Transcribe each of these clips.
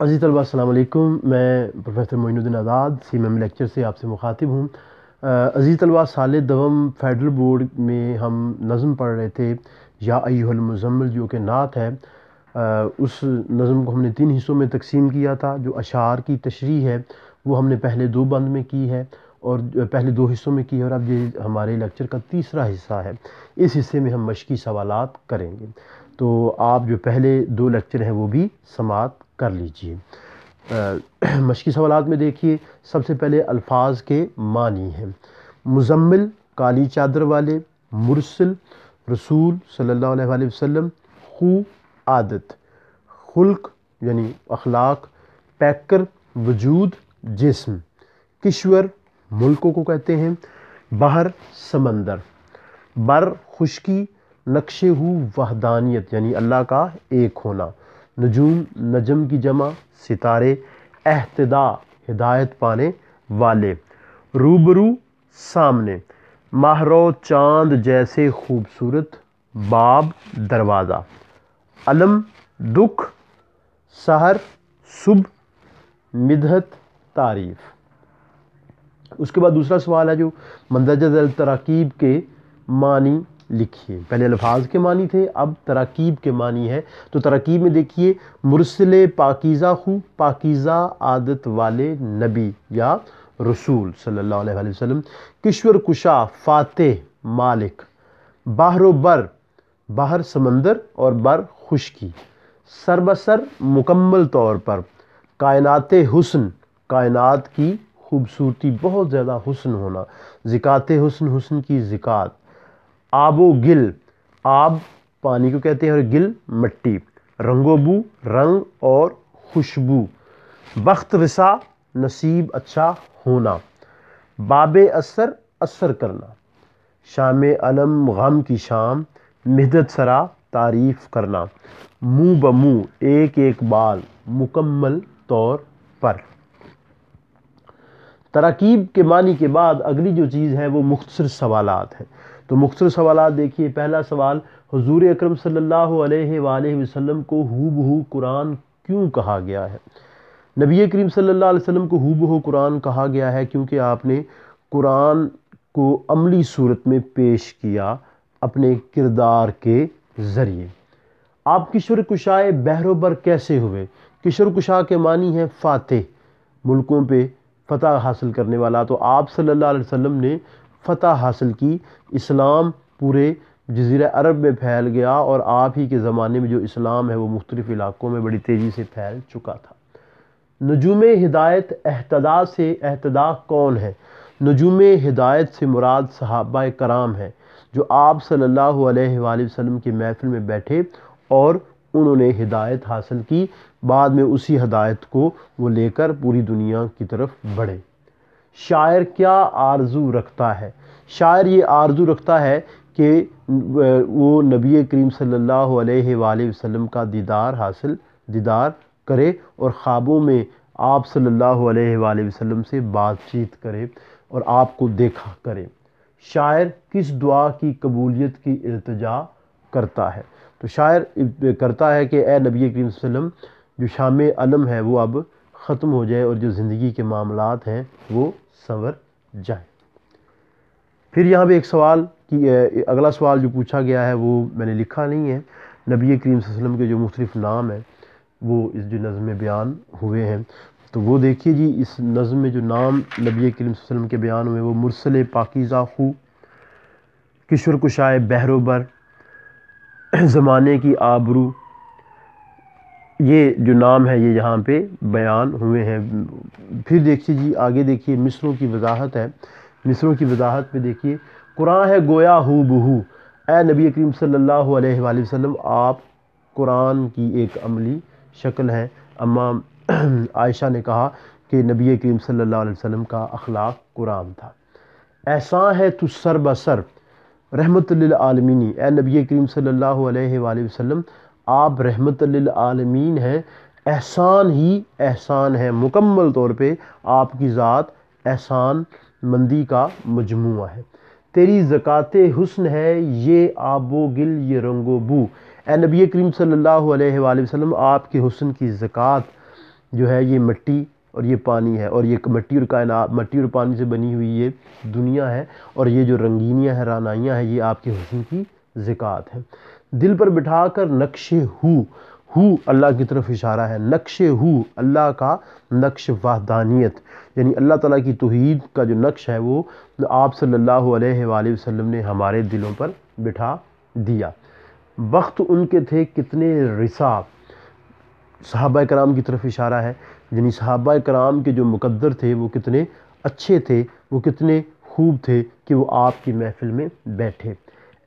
عزیز طلباء السلام علیکم. میں پروفیسر معین الدین آزاد CMM لیکچر سے آپ سے مخاطب ہوں. عزیز طلباء، سال دوم فیڈرل بورڈ میں ہم نظم پڑھ رہے تھے یا ایھا المزمل، جو کہ نعت ہے. اس نظم کو ہم نے 3 حصوں میں تقسیم کیا تھا. جو اشعار کی تشریح ہے وہ ہم نے پہلے 2 بند میں کی ہے اور پہلے 2 حصوں میں کی ہے، اور اب یہ ہمارے لیکچر کا تیسرا حصہ ہے. اس حصے میں ہم مشقی سوالات کریں گے، تو آپ جو پہلے 2 لیکچر ہیں وہ بھی سماعت کر لیجئے. مشقی سوالات میں دیکھیے، سب سے پہلے الفاظ کے معنی ہیں. مزمل، کالی چادر والے. مرسل، رسول صلی اللہ علیہ وآلہ وسلم. خو، عادت. خلق یعنی اخلاق. پیکر، وجود، جسم. کشور، ملکوں کو کہتے ہیں. بحر، سمندر. بر، خشکی. نقشے ہو، وحدانیت یعنی اللہ کا ایک ہونا. نجوم، نجم کی جمع، ستارے. اہتدا، ہدایت پانے والے. روبرو، سامنے. ماہرو، چاند جیسے خوبصورت. باب، دروازہ. علم، دکھ. سحر، صبح. مدحت، تعریف. اس کے بعد دوسرا سوال ہے جو مندرجہ ذیل تراکیب کے معنی لکھیے. پہلے الفاظ کے معنی تھے، اب تراکیب کے معنی ہے. تو تراکیب میں دیکھیے، مرسل پاکیزہ خو، پاکیزہ عادت والے نبی یا رسول صلی اللہ علیہ وآلہ وسلم. کشور کشا، فاتح، مالک. بحر و بر، بحر سمندر اور بر خشکی. سر بسر، مکمل طور پر. کائنات حسن، کائنات کی خوبصورتی، بہت زیادہ حسن ہونا. زکات حسن، حسن کی زکات. آب و گل، آب پانی کو کہتے ہیں اور گل مٹی. رنگ و بو، رنگ اور خوشبو. بخت رسا، نصیب اچھا ہونا. باب اثر، اثر کرنا. شام علم، غم کی شام. مہدت سرا، تعریف کرنا. منہ بمنہ، ایک ایک بال، مکمل طور پر. تراکیب کے معنی کے بعد اگلی جو چیز ہے وہ مختصر سوالات ہیں. تو مختصر سوالات دیکھیے. پہلا سوال، حضور اکرم صلی اللہ علیہ وآلہ وسلم کو ہو بہو قرآن کیوں کہا گیا ہے؟ نبی کریم صلی اللہ علیہ وسلم کو ہو بہو قرآن کہا گیا ہے کیونکہ آپ نے قرآن کو عملی صورت میں پیش کیا اپنے کردار کے ذریعے. آپ کشور کشائے بحر و بر کیسے ہوئے؟ کشور کشا کے معنی ہے فاتح، ملکوں پہ فتح حاصل کرنے والا. تو آپ صلی اللہ علیہ وسلم نے فتح حاصل کی. اسلام پورے جزیرہ عرب میں پھیل گیا اور آپ ہی کے زمانے میں جو اسلام ہے وہ مختلف علاقوں میں بڑی تیزی سے پھیل چکا تھا. نجوم ہدایت، اہتدا سے اہتدا کون ہے؟ نجوم ہدایت سے مراد صحابہ کرام ہیں جو آپ صلی اللہ علیہ وآلہ وسلم کی محفل میں بیٹھے اور انہوں نے ہدایت حاصل کی. بعد میں اسی ہدایت کو وہ لے کر پوری دنیا کی طرف بڑھے. شاعر کیا آرزو رکھتا ہے؟ شاعر یہ آرزو رکھتا ہے کہ وہ نبی کریم صلی اللہ علیہ وآلہ وسلم کا دیدار کرے اور خوابوں میں آپ صلی اللہ علیہ وآلہ وسلم سے بات چیت کرے اور آپ کو دیکھا کرے. شاعر کس دعا کی قبولیت کی التجا کرتا ہے؟ تو شاعر کرتا ہے کہ اے نبی کریم صلی اللہ علیہ وسلم، جو شام علم ہے وہ اب ختم ہو جائے اور جو زندگی کے معاملات ہیں وہ سنور جائیں. پھر یہاں پہ ایک سوال کی اگلا سوال جو پوچھا گیا ہے وہ میں نے لکھا نہیں ہے. نبی کریم صلی اللہ علیہ وسلم کے جو مختلف نام ہیں وہ اس جو نظم میں بیان ہوئے ہیں. تو وہ دیکھیے جی، اس نظم میں جو نام نبی کریم صلی اللہ علیہ وسلم کے بیان ہوئے وہ مرسل پاکیزہ خو، کشور کشائے بحر و بر، زمانے کی آبرو، یہ جو نام ہے یہ یہاں پہ بیان ہوئے ہیں. پھر دیکھیے جی آگے دیکھیے مصروں کی وضاحت ہے. مصروں کی وضاحت میں دیکھیے، قرآن ہے گویا ہو بہو. اے نبی کریم صلی اللہ علیہ وآلہ وسلم، آپ قرآن کی ایک عملی شکل ہیں. اماں عائشہ نے کہا کہ نبی کریم صلی اللہ علیہ وسلم کا اخلاق قرآن تھا. احسان ہے تو سر بسر، رحمت للعالمین. اے نبی کریم صلی اللہ علیہ وآلہ وسلم، آپ رحمت للعالمین ہیں. احسان ہی احسان ہے، مکمل طور پہ آپ کی ذات احسان مندی کا مجموعہ ہے. تیری زکات حسن ہے یہ آب و گل یہ رنگ و بو. اے نبی کریم صلی اللہ علیہ وآلہ وسلم، آپ کے حسن کی زکات جو ہے یہ مٹی اور یہ پانی ہے، اور یہ مٹی اور کائنات، مٹی اور پانی سے بنی ہوئی یہ دنیا ہے، اور یہ جو رنگینیاں ہیں، رعنائیاں ہیں، یہ آپ کے حسن کی زکوٰۃ ہیں۔ دل پر بٹھا کر نقش ہو اللہ کی طرف اشارہ ہے، نقش ہو اللہ کا نقش وحدانیت، یعنی اللہ تعالیٰ کی توحید کا جو نقش ہے وہ آپ صلی اللہ علیہ وآلہ وسلم نے ہمارے دلوں پر بٹھا دیا۔ بخت ان کے تھے کتنے رسا، صحابہ کرام کی طرف اشارہ ہے، یعنی صحابہ کرام کے جو مقدر تھے وہ کتنے اچھے تھے، وہ کتنے خوب تھے کہ وہ آپ کی محفل میں بیٹھے۔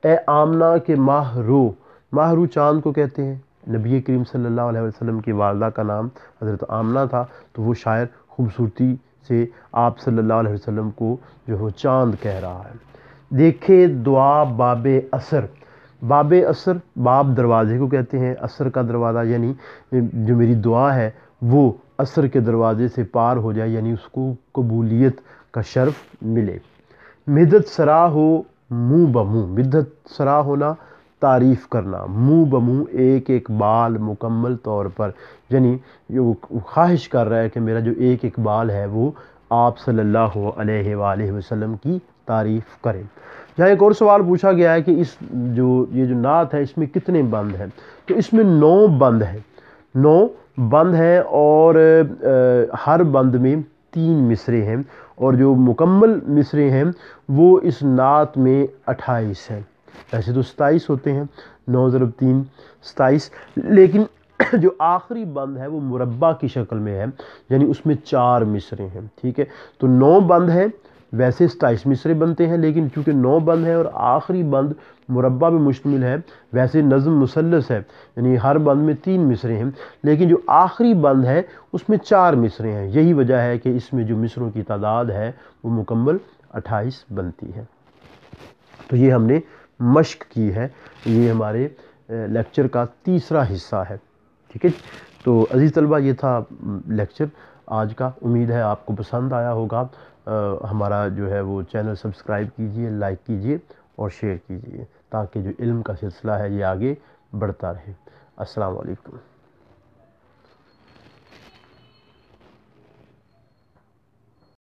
اے آمنہ کے ماہ رو چاند کو کہتے ہیں، نبی کریم صلی اللہ علیہ وسلم کی والدہ کا نام حضرت آمنہ تھا، تو وہ شاعر خوبصورتی سے آپ صلی اللہ علیہ وسلم کو جو ہے چاند کہہ رہا ہے۔ دیکھے دعا باب اثر، باب اثر، باب دروازے کو کہتے ہیں، اثر کا دروازہ، یعنی جو میری دعا ہے وہ اثر کے دروازے سے پار ہو جائے، یعنی اس کو قبولیت کا شرف ملے۔ مدت سرا ہو منہ بمنہ، مدت سرا ہونا تعریف کرنا، منہ بمنہ ایک ایک بال مکمل طور پر، یعنی وہ خواہش کر رہا ہے کہ میرا جو ایک ایک بال ہے وہ آپ صلی اللہ علیہ وآلہ وسلم کی تعریف کرے۔ یہاں ایک اور سوال پوچھا گیا ہے کہ یہ جو نعت ہے اس میں کتنے بند ہیں، تو اس میں 9 بند ہیں، 9 بند ہیں، اور ہر بند میں 3 مصرے ہیں، اور جو مکمل مصرے ہیں وہ اس نعت میں 28 ہیں۔ ایسے تو 27 ہوتے ہیں، 9 ضرب 3 27، لیکن جو آخری بند ہے وہ مربع کی شکل میں ہے، یعنی اس میں 4 مصرے ہیں، ٹھیک ہے۔ تو 9 بند ہیں، ویسے 27 مصرے بنتے ہیں، لیکن چونکہ 9 بند ہیں اور آخری بند مربع میں مشتمل ہے، ویسے نظم مثلث ہے، یعنی ہر بند میں 3 مصرے ہیں، لیکن جو آخری بند ہے اس میں 4 مصرے ہیں، یہی وجہ ہے کہ اس میں جو مصروں کی تعداد ہے وہ مکمل 28 بنتی ہے۔ تو یہ ہم نے مشق کی ہے، یہ ہمارے لیکچر کا تیسرا حصہ ہے، ٹھیک ہے۔ تو عزیز طلبہ، یہ تھا لیکچر آج کا، امید ہے آپ کو پسند آیا ہوگا۔ ہمارا جو ہے وہ چینل سبسکرائب کیجئے، لائک کیجئے اور شیئر کیجئے، تاکہ جو علم کا سلسلہ ہے یہ آگے بڑھتا رہے۔ السلام علیکم۔